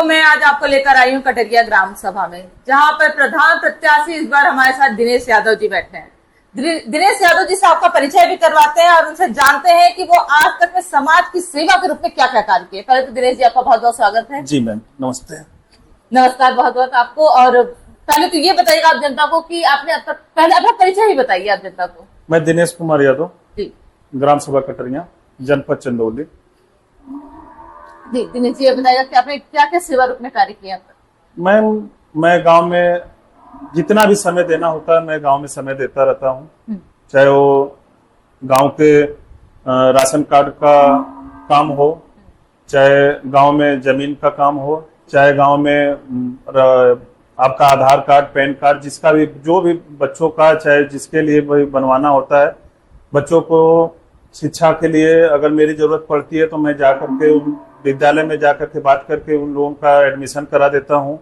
मैं आज आपको लेकर आई हूँ कटरिया ग्राम सभा में, जहाँ पर प्रधान प्रत्याशी इस बार हमारे साथ दिनेश यादव जी बैठे हैं। दिनेश यादव जी से आपका परिचय भी करवाते हैं और उनसे जानते हैं कि वो आज तक में समाज की सेवा के रूप में क्या क्या कार्य किए। पहले तो दिनेश जी आपका बहुत बहुत स्वागत है। जी मैम, नमस्ते। नमस्कार, बहुत बहुत आपको। और पहले तो ये बताइएगा आप जनता को कि आपने अब तक, पहले अपना परिचय ही बताइए आप जनता को। मैं दिनेश कुमार यादव जी, ग्राम सभा कटरिया, जनपद चंदौली। जी दिनेश जी ये बताइएगा कि आपने क्या क्या सेवा रूप में कार्य किया। मैं गांव में जितना भी समय देना होता है मैं गांव में समय देता रहता हूँ। चाहे वो गांव के राशन कार्ड का काम हो, चाहे गांव में जमीन का काम हो, चाहे गांव में आपका आधार कार्ड, पैन कार्ड, जिसका भी जो भी बच्चों का चाहे जिसके लिए बनवाना होता है, बच्चों को शिक्षा के लिए अगर मेरी जरूरत पड़ती है तो मैं जा करके विद्यालय में जाकर के बात करके उन लोगों का एडमिशन करा देता हूँ।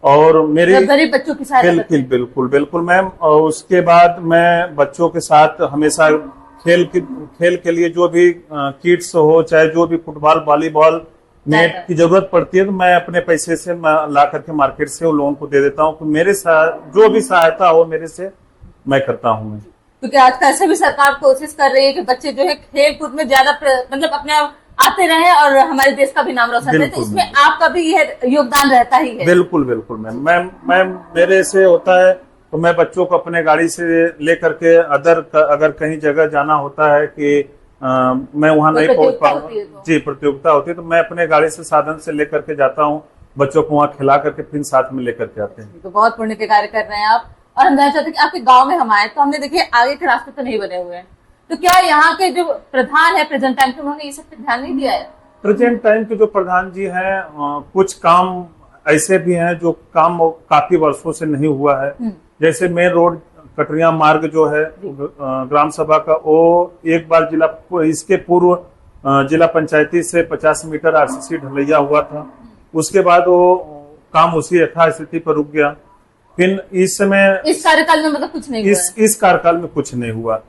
और मेरे गरीब बच्चों की सहायता बिल्कुल मैम। और उसके बाद मैं बच्चों के साथ हमेशा खेल के लिए जो भी किट्स हो, चाहे जो भी फुटबॉल, वॉलीबॉल, नेट की जरूरत पड़ती है तो मैं अपने पैसे से ला करके मार्केट से उन लोगों को दे देता हूँ। मेरे साथ जो भी सहायता हो मेरे से मैं करता हूँ। क्योंकि आज कैसे भी सरकार कोशिश कर रही है कि बच्चे जो है खेल कूद में ज्यादा मतलब अपने आते रहे और हमारे देश का भी नाम रोशन करे, तो इसमें आपका भी यह योगदान रहता ही है। बिल्कुल मैम मेरे से होता है तो मैं बच्चों को अपने गाड़ी से ले करके अगर कहीं जगह जाना होता है कि मैं वहां नहीं पहुंच पाऊंगा, जी प्रतियोगिता होती है, तो मैं अपने गाड़ी से साधन से लेकर के जाता हूँ, बच्चों को वहाँ खिला करके फिर साथ में लेकर के आते हैं। तो बहुत पुण्य के कार्य कर रहे हैं आप। और हम जानना चाहते हैं कि आपके गाँव में हम आए तो हमने देखिए आगे के रास्ते तो नहीं बने हुए हैं, तो क्या यहाँ के जो प्रधान है प्रेजेंट टाइम के, उन्होंने ये सब पे ध्यान नहीं दिया है? प्रेजेंट टाइम के जो प्रधान जी हैं, कुछ काम ऐसे भी हैं जो काम काफी वर्षों से नहीं हुआ है। जैसे मेन रोड कटरिया मार्ग जो है ग्राम सभा का, वो एक बार इसके पूर्व जिला पंचायती से 50 मीटर आरसीसी ढलैया हुआ था। उसके बाद वो काम उसी यथास्थिति पर रुक गया। फिर इस समय इस कार्यकाल में मतलब कुछ नहीं हुआ। इस कार्यकाल में कुछ नहीं हुआ।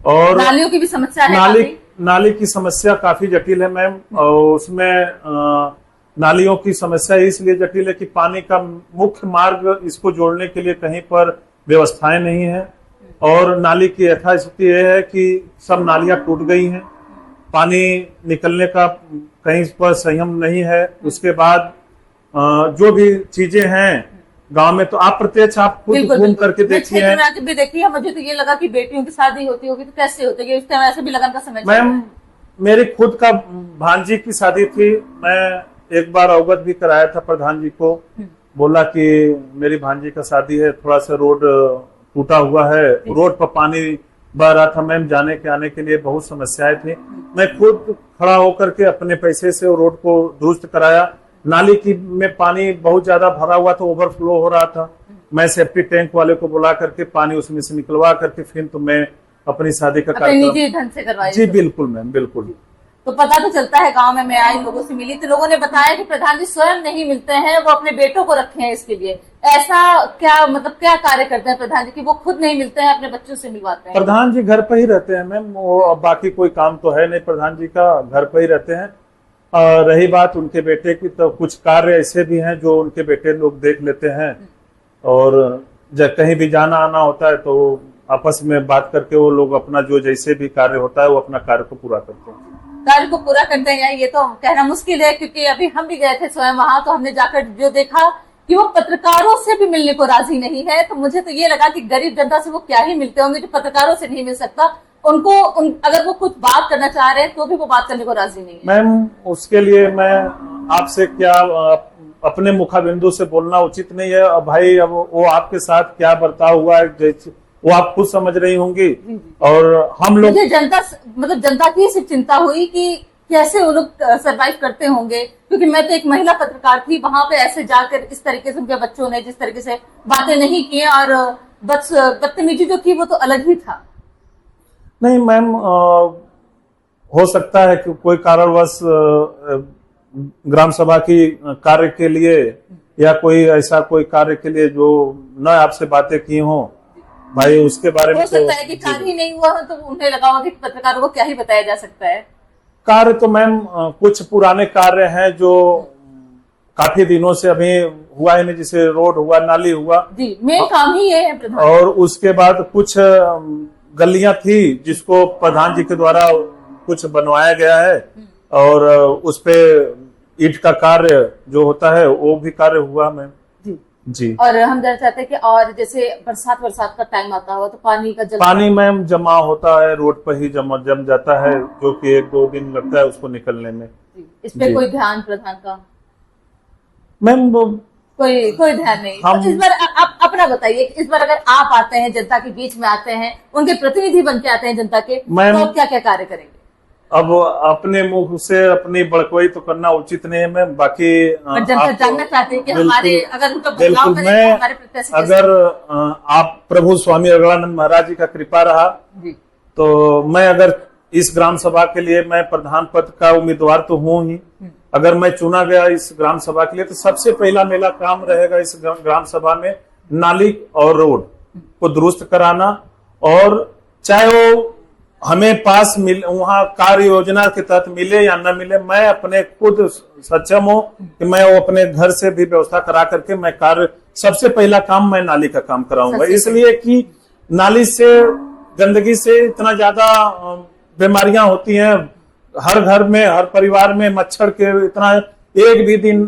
और नालियों की भी समस्या है। नाली की समस्या काफी जटिल है मैम। और उसमें नालियों की समस्या इसलिए जटिल है कि पानी का मुख्य मार्ग इसको जोड़ने के लिए कहीं पर व्यवस्थाएं नहीं है। और नाली की यथास्थिति यह है कि सब नालियां टूट गई हैं, पानी निकलने का कहीं पर संयम नहीं है। उसके बाद जो भी चीजें हैं गांव में, तो आप प्रत्यक्ष आप खुद घूम करके देखिए हैं। भी देखिए, मुझे तो ये लगा कि बेटियों की शादी होती होगी तो कैसे होती है, उसके वैसे भी लगन का समय। मैम मेरी खुद का भांजी की शादी थी, मैं एक बार अवगत भी कराया था प्रधान जी को, बोला कि मेरी भांजी का शादी है, थोड़ा सा रोड टूटा हुआ है, रोड पर पानी बह रहा था मैम, जाने के आने के लिए बहुत समस्याएं थी। मैं खुद खड़ा होकर के अपने पैसे से रोड को दुरुस्त कराया। नाली की में पानी बहुत ज्यादा भरा हुआ था, ओवरफ्लो हो रहा था। मैं सेफ्टी टैंक वाले को बुला करके पानी उसमें से निकलवा करके फिर तो मैं अपनी शादी का कार्यक्रम ढंग से करवाया। जी बिल्कुल मैम, बिल्कुल। तो पता तो चलता है, गांव में मैं आई, लोगों से मिली तो लोगों ने बताया कि प्रधान जी स्वयं नहीं मिलते हैं, वो अपने बेटों को रखे हैं इसके लिए। ऐसा क्या मतलब क्या कार्य करते हैं प्रधान जी की वो खुद नहीं मिलते हैं, अपने बच्चों से मिलवाते हैं? प्रधान जी घर पर ही रहते हैं मैम, वो बाकी कोई काम तो है नहीं प्रधान जी का, घर पर ही रहते हैं। रही बात उनके बेटे की, तो कुछ कार्य ऐसे भी हैं जो उनके बेटे लोग देख लेते हैं। और जब कहीं भी जाना आना होता है तो आपस में बात करके वो लोग अपना जो जैसे भी कार्य होता है वो अपना कार्य को पूरा करते हैं। कार्य को पूरा करते हैं ये तो कहना मुश्किल है, क्योंकि अभी हम भी गए थे स्वयं वहां, तो हमने जाकर जो देखा कि वो पत्रकारों से भी मिलने को राजी नहीं है। तो मुझे तो ये लगा कि गरीब जनता से वो क्या ही मिलते होंगे जो पत्रकारों से नहीं मिल सकता। अगर वो कुछ बात करना चाह रहे हैं तो भी वो बात करने को राजी नहीं है। मैम उसके लिए मैं आपसे क्या अपने मुखाबिंदु से बोलना उचित नहीं है। अब भाई अब वो आपके साथ क्या बर्ताव हुआ है वो आप खुद समझ रही होंगी। और हम लोग जनता की सिर्फ चिंता हुई कि कैसे वो लोग सरवाइव करते होंगे, क्योंकि मैं तो एक महिला पत्रकार थी, वहां पे ऐसे जाकर इस तरीके से उनके बच्चों ने जिस तरीके से बातें नहीं की और बदतमीजी जो की वो तो अलग ही था। नहीं मैम, हो सकता है कि कोई कारणवश ग्राम सभा की कार्य के लिए या कोई ऐसा कोई कार्य के लिए जो न आपसे बातें की हो, भाई उसके बारे में हो सकता है कि कार्य ही नहीं हुआ तो उन्हें लगा होगा कि पत्रकारों को क्या ही बताया जा सकता है। कार्य तो मैम कुछ पुराने कार्य हैं जो काफी दिनों से अभी हुआ ही नहीं, जैसे रोड हुआ, नाली हुआ जी, मेन काम ही ये है प्रधान। और उसके बाद कुछ गलियां थी जिसको प्रधान जी के द्वारा कुछ बनवाया गया है और उस पे ईंट का कार्य जो होता है वो भी कार्य हुआ मैम जी जी। और हम जानना चाहते हैं कि और जैसे बरसात का टाइम आता हुआ तो पानी का पानी मैम जमा होता है रोड पर ही जम जाता है, जो कि 1-2 दिन लगता है उसको निकलने में। इस पे कोई ध्यान प्रधान का मैम कोई ध्यान नहीं। हम तो इस बार आप अपना बताइए, इस बार अगर आप आते हैं, जनता के बीच में आते हैं, उनके प्रतिनिधि बन के आते हैं जनता के, तो क्या क्या कार्य करेंगे? अब अपने मुंह से अपनी बड़कवाई तो करना उचित नहीं है मैम, बाकी जनता जानना चाहते हैं कि हमारे अगर उनका बिल्कुल मैं अगर आप प्रभु स्वामी अगलानंद महाराज जी का कृपा रहा जी, तो मैं अगर इस ग्राम सभा के लिए मैं प्रधान पद का उम्मीदवार तो हूँ ही, अगर मैं चुना गया इस ग्राम सभा के लिए तो सबसे पहला मेरा काम रहेगा इस ग्राम सभा में नाली और रोड को दुरुस्त कराना, और चाहे वो हमें पास वहाँ कार्य योजना के तहत मिले या न मिले, मैं अपने खुद सक्षम हूँ कि मैं वो अपने घर से भी व्यवस्था करा करके मैं कार्य, सबसे पहला काम मैं नाली का काम कराऊंगा, इसलिए कि नाली से गंदगी से इतना ज्यादा बीमारियां होती हैं हर घर में, हर परिवार में मच्छर के इतना, एक भी दिन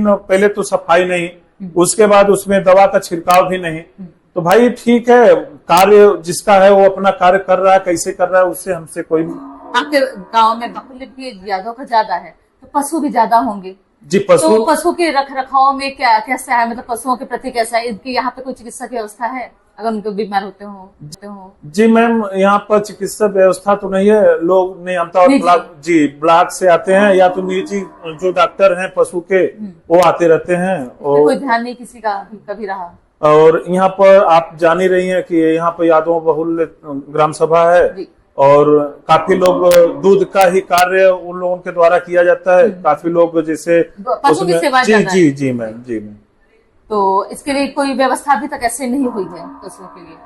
पहले तो सफाई नहीं, उसके बाद उसमें दवा का छिड़काव भी नहीं। तो भाई ठीक है, कार्य जिसका है वो अपना कार्य कर रहा है, कैसे कर रहा है उससे हमसे कोई। आपके गांव में बाहुल्य भी यादव का ज्यादा है तो पशु भी ज्यादा होंगे जी। पशु के रख रखाव में क्या कैसा है, मतलब पशुओं के प्रति कैसा है, इनकी यहाँ पे कोई चिकित्सा की व्यवस्था है अगर उनको बीमार होते हो? जी मैम, यहाँ पर चिकित्सा व्यवस्था तो नहीं है, लोग नहीं आता, ब्लॉक से आते हैं या तो निजी जो डॉक्टर हैं पशु के वो आते रहते हैं और कोई ध्यान नहीं किसी का कभी रहा। और यहाँ पर आप जान ही रही हैं कि यहाँ पर यादव बहुल्य ग्राम सभा है और काफी लोग दूध का ही कार्य उन लोगों के द्वारा किया जाता है, काफी लोग जैसे जी जी मैम। तो इसके लिए कोई व्यवस्था अभी तक ऐसे नहीं हुई है पशुओं के लिए?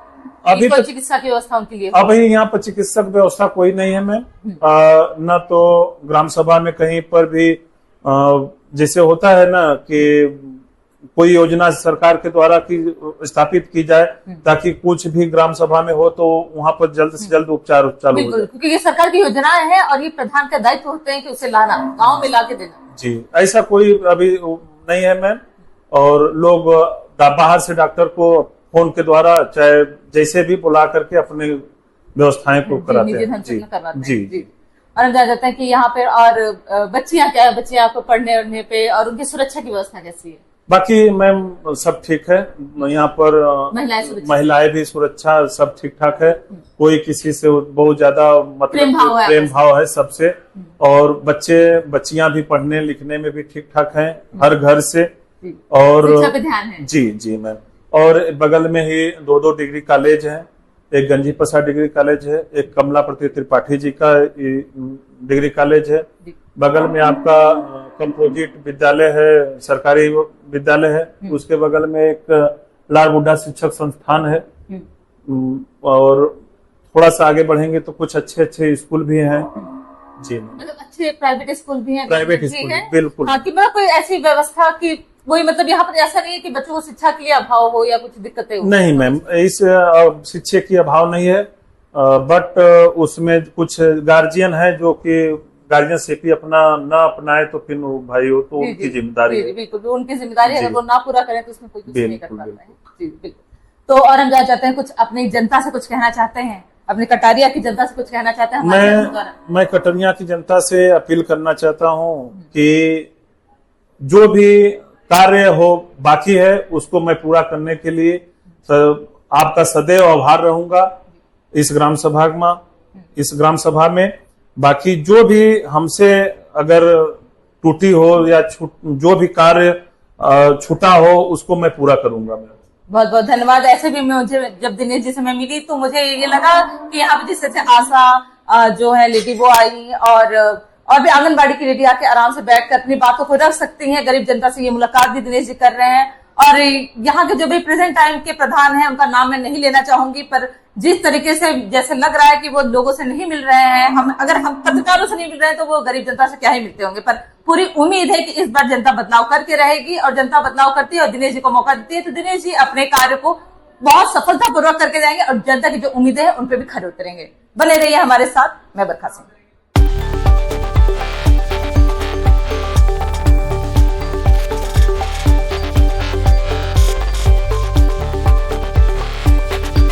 अभी कोई चिकित्सा की व्यवस्था उनके लिए? अभी यहाँ पर चिकित्सक व्यवस्था कोई नहीं है मैम, न तो ग्राम सभा में कहीं पर भी जैसे होता है ना कि कोई योजना सरकार के द्वारा की स्थापित की जाए ताकि कुछ भी ग्राम सभा में हो तो वहाँ पर जल्द से जल्द उपचार चालू हो जाए, क्योंकि ये सरकार की योजनाएं हैं और ये प्रधान का दायित्व होते हैं कि उसे लाना, गाँव में ला के देना। जी, ऐसा कोई अभी नहीं है मैम, और लोग बाहर से डॉक्टर को फोन के द्वारा चाहे जैसे भी बुला करके अपने व्यवस्थाएं को कराते हैं जी। और हम जान जाते हैं कि यहाँ पे और बच्चियां क्या है, बच्चियां को पढ़ने पे और उनकी सुरक्षा की व्यवस्था कैसी है? बाकी मैम सब ठीक है, यहाँ पर महिलाएं भी सुरक्षा सब ठीक ठाक है, कोई किसी से बहुत ज्यादा मतलब प्रेम भाव है सबसे, और बच्चियां भी पढ़ने लिखने में भी ठीक ठाक हैं हर घर से, और ध्यान है जी मैम। और बगल में ही 2 डिग्री कॉलेज है, एक गंजी प्रसाद डिग्री कॉलेज है, एक कमलापति त्रिपाठी जी का डिग्री कॉलेज है, बगल में आपका कंपोजिट विद्यालय है, सरकारी विद्यालय है, उसके बगल में एक लाल बुड्ढा शिक्षक संस्थान है, और थोड़ा सा आगे बढ़ेंगे तो कुछ अच्छे स्कूल भी हैं जी, मतलब अच्छे प्राइवेट स्कूल भी हैं, प्राइवेट स्कूल बिल्कुल। हाँ, कि मैं कोई ऐसी व्यवस्था की वही मतलब यहाँ पर ऐसा नहीं है कि बच्चों को शिक्षा के लिए अभाव हो या कुछ दिक्कतें हो? नहीं मैम, इस शिक्षा की अभाव नहीं है, बट उसमें कुछ गार्जियन है जो कि गार्जियन से भी अपना ना अपनाए तो फिर भाई हो तो उनकी जिम्मेदारी है, बिल्कुल उनकी जिम्मेदारी है, अगर वो ना पूरा करें तो उसमें कोई कुछ नहीं कर पाता है जी बिल्कुल। तो और हम जानना चाहते हैं कुछ अपनी जनता से कुछ कहना चाहते हैं, अपने कटारिया की जनता से कुछ कहना चाहते हैं? मैं कटारिया की जनता से अपील करना चाहता हूँ कि जो भी कार्य हो बाकी है उसको मैं पूरा करने के लिए आपका सदैव आभार रहूंगा इस ग्राम सभा में। बाकी जो भी हमसे अगर टूटी हो या जो भी कार्य छूटा हो उसको मैं पूरा करूंगा। बहुत बहुत धन्यवाद। ऐसे भी मुझे जब दिनेश जी से मैं मिली तो मुझे ये लगा कि यहाँ पे जिस तरह से आशा जो है लेडी वो आई और भी आंगनबाड़ी की लेडी आके आराम से बैठकर अपनी बातों को रख सकती हैं, गरीब जनता से ये मुलाकात भी दिनेश जी कर रहे हैं। और यहाँ के जो भी प्रेजेंट टाइम के प्रधान हैं उनका नाम मैं नहीं लेना चाहूंगी, पर जिस तरीके से जैसे लग रहा है कि वो लोगों से नहीं मिल रहे हैं, अगर हम पत्रकारों से नहीं मिल रहे हैं तो वो गरीब जनता से क्या ही मिलते होंगे। पर पूरी उम्मीद है कि इस बार जनता बदलाव करके रहेगी, और जनता बदलाव करती है और दिनेश जी को मौका देती है तो दिनेश जी अपने कार्य को बहुत सफलतापूर्वक करके जाएंगे और जनता की जो उम्मीदें हैं उन पे भी खरे उतरेंगे। बने रहिए हमारे साथ। मैं बरखा सिंह।